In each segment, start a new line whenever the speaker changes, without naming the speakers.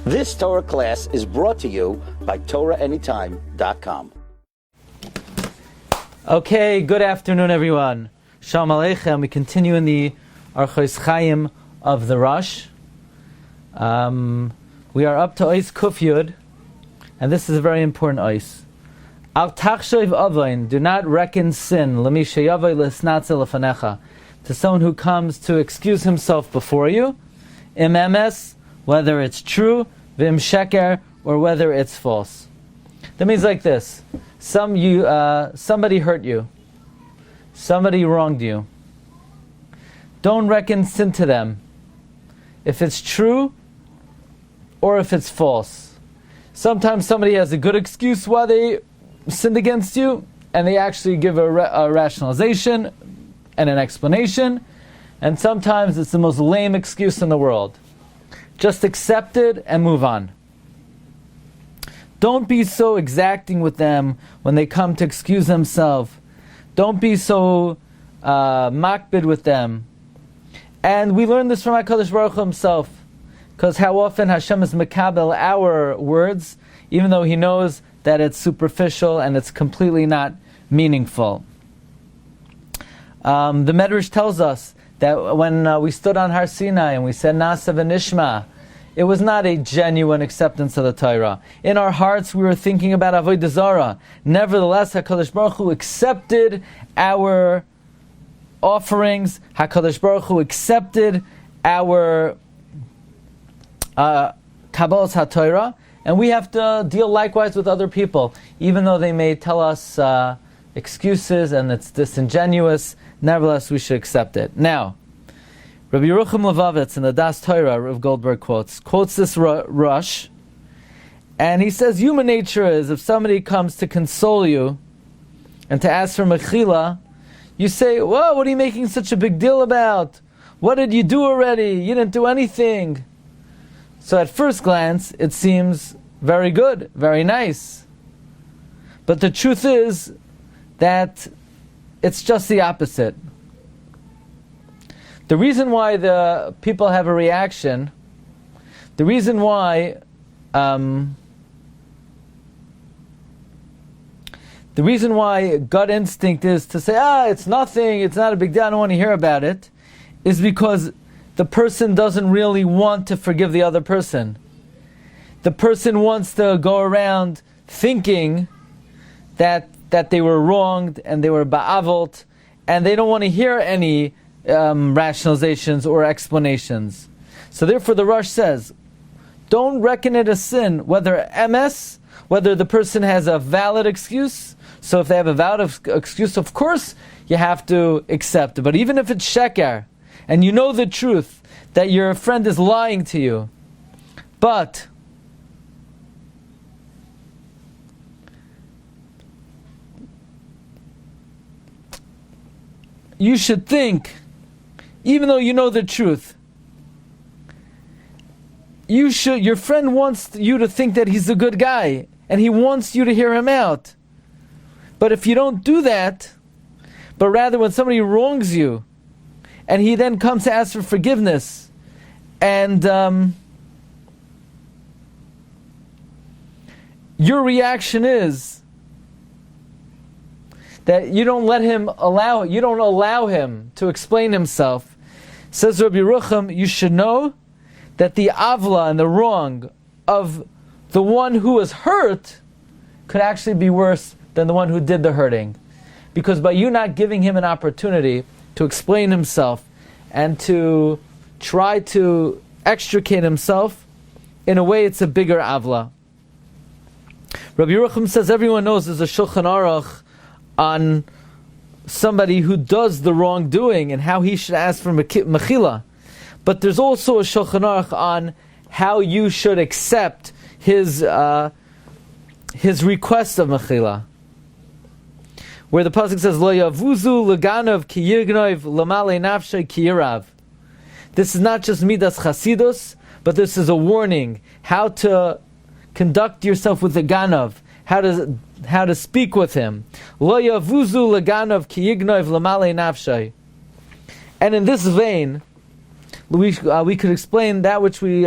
This Torah class is brought to you by TorahAnytime.com.
Okay, good afternoon, everyone. Shalom Aleichem. We continue in the Orchos Chaim of the Rosh. We are up to Ois Kuf Yud, and this is a very important Ois. Al tachshav avain, do not reckon sin, l'mi sheyavai l'snatzel lefanecha, to someone who comes to excuse himself before you, im emes, whether it's true, v'im sheker, or whether it's false. That means like this: somebody hurt you, somebody wronged you. Don't reckon sin to them, if it's true or if it's false. Sometimes somebody has a good excuse why they sinned against you, and they actually give a rationalization and an explanation, and sometimes it's the most lame excuse in the world. Just accept it and move on. Don't be so exacting with them when they come to excuse themselves. Don't be so makbid with them. And we learn this from HaKadosh Baruch Hu himself, because how often Hashem is makabel our words, even though He knows that it's superficial and it's completely not meaningful. The Medrash tells us that when we stood on Har Sinai and we said Nasa v'nishma, it was not a genuine acceptance of the Torah. In our hearts we were thinking about Avodah Zarah. Nevertheless, HaKadosh Baruch Hu accepted our offerings. HaKadosh Baruch Hu accepted our Kabbalas HaTorah, and we have to deal likewise with other people. Even though they may tell us excuses and it's disingenuous, nevertheless we should accept it. Now, Rabbi Yerucham Levavitz in the Das Torah, Rav Goldberg quotes this Rosh, and he says human nature is, if somebody comes to console you and to ask for mechila, you say, whoa, what are you making such a big deal about? What did you do already? You didn't do anything. So at first glance, it seems very good, very nice. But the truth is that it's just the opposite. The reason why the people have a reaction, the reason why gut instinct is to say, it's nothing, it's not a big deal, I don't want to hear about it, is because the person doesn't really want to forgive the other person. The person wants to go around thinking that they were wronged and they were ba'avot, and they don't want to hear any rationalizations or explanations. So therefore the Rosh says, don't reckon it a sin, whether MS, whether the person has a valid excuse. So if they have a valid excuse, of course you have to accept it. But even if it's sheker, and you know the truth, that your friend is lying to you, but you should think, even though you know the truth, your friend wants you to think that he's a good guy, and he wants you to hear him out. But if you don't do that, but rather when somebody wrongs you, and he then comes to ask for forgiveness, and your reaction is that you don't allow him to explain himself, says Rabbi Yerucham, you should know that the avla and the wrong of the one who was hurt could actually be worse than the one who did the hurting. Because by you not giving him an opportunity to explain himself and to try to extricate himself, in a way it's a bigger avla. Rabbi Yerucham says everyone knows there's a Shulchan Aruch on somebody who does the wrongdoing and how he should ask for mechila. But there's also a Shulchan Aruch on how you should accept his request of mechila, where the pasuk says, "Lo yavuzu leganav ki yignoiv lamale nafshay ki yirav." This is not just midas chasidus, but this is a warning how to conduct yourself with the ganav, how to speak with him. Lo yavuzu leganav ki yignoiv lamale nafshay. And in this vein, we could explain that which we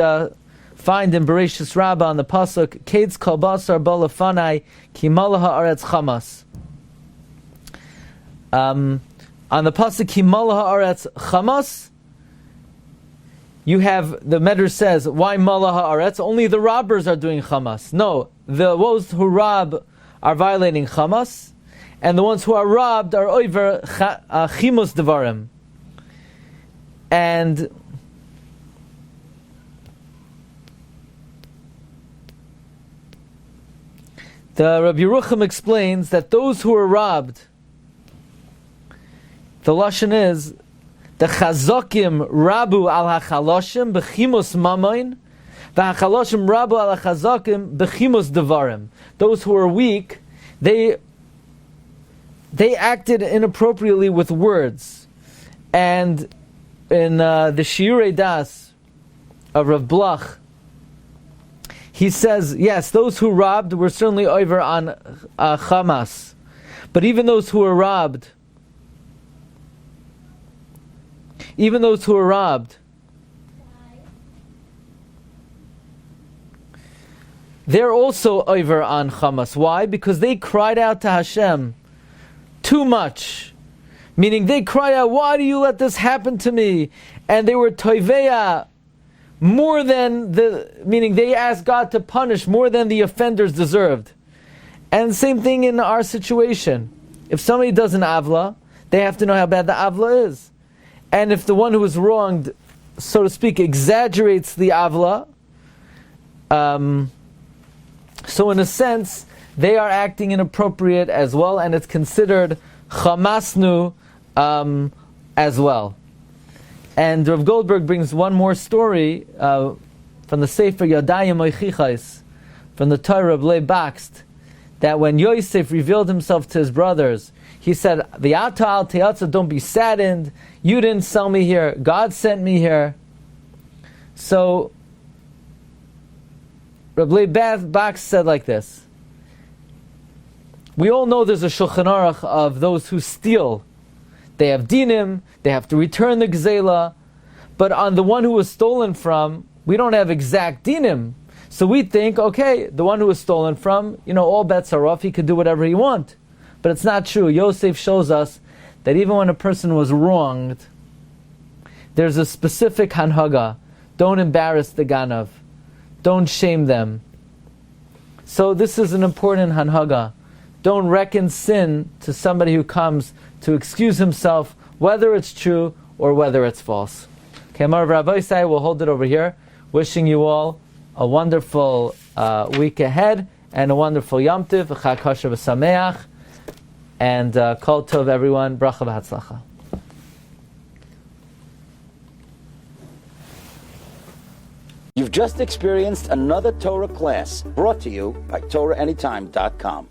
find in Bereshis Rabbah on the pasuk, Keds kol basar bo lefanai ki malaha haaretz chamas. On the pasuk ki malaha haaretz chamas, you have, the Medrash says, why malaha haaretz? Only the robbers are doing chamas. No, those who rob are violating chamas, and the ones who are robbed are over chimus devarim. And the Rabbi Yerucham explains that those who are robbed, the lashon is the chazokim rabu al hachaloshim bechimus mamain, the hachaloshim rabu al chazokim bechimus devarim. Those who are weak, they acted inappropriately with words. And in the Shiur Das of Rav Blach, he says, yes, those who robbed were certainly over on Hamas. But even those who were robbed, they're also over on Hamas. Why? Because they cried out to Hashem too much. Meaning they cried out, why do you let this happen to me? And they were toiveya, more than meaning they asked God to punish more than the offenders deserved. And same thing in our situation. If somebody does an avla, they have to know how bad the avla is. And if the one who is wronged, so to speak, exaggerates the avla, so in a sense, they are acting inappropriate as well, and it's considered chamasnu as well. And Rav Goldberg brings one more story from the Sefer Yadayim Oichichais, from the Torah of Leib Bakst, that when Yosef revealed himself to his brothers, he said, "V'ata al te'atza, don't be saddened. You didn't sell me here. God sent me here." So Rabbi Leib Bakst said like this: we all know there's a Shulchan Aruch of those who steal. They have dinim, they have to return the gzela, but on the one who was stolen from, we don't have exact dinim. So we think, okay, the one who was stolen from, all bets are off, he could do whatever he wants. But it's not true. Yosef shows us that even when a person was wronged, there's a specific hanhaga. Don't embarrass the ganav. Don't shame them. So this is an important hanhaga. Don't reckon sin to somebody who comes to excuse himself, whether it's true or whether it's false. Okay, Amar Rabbi say we'll hold it over here. Wishing you all a wonderful week ahead and a wonderful Yom Tiv, a Chag Kosher v'Sameach, and Kol Tov everyone, Bracha v'Hatzlacha.
You've just experienced another Torah class brought to you by TorahAnytime.com.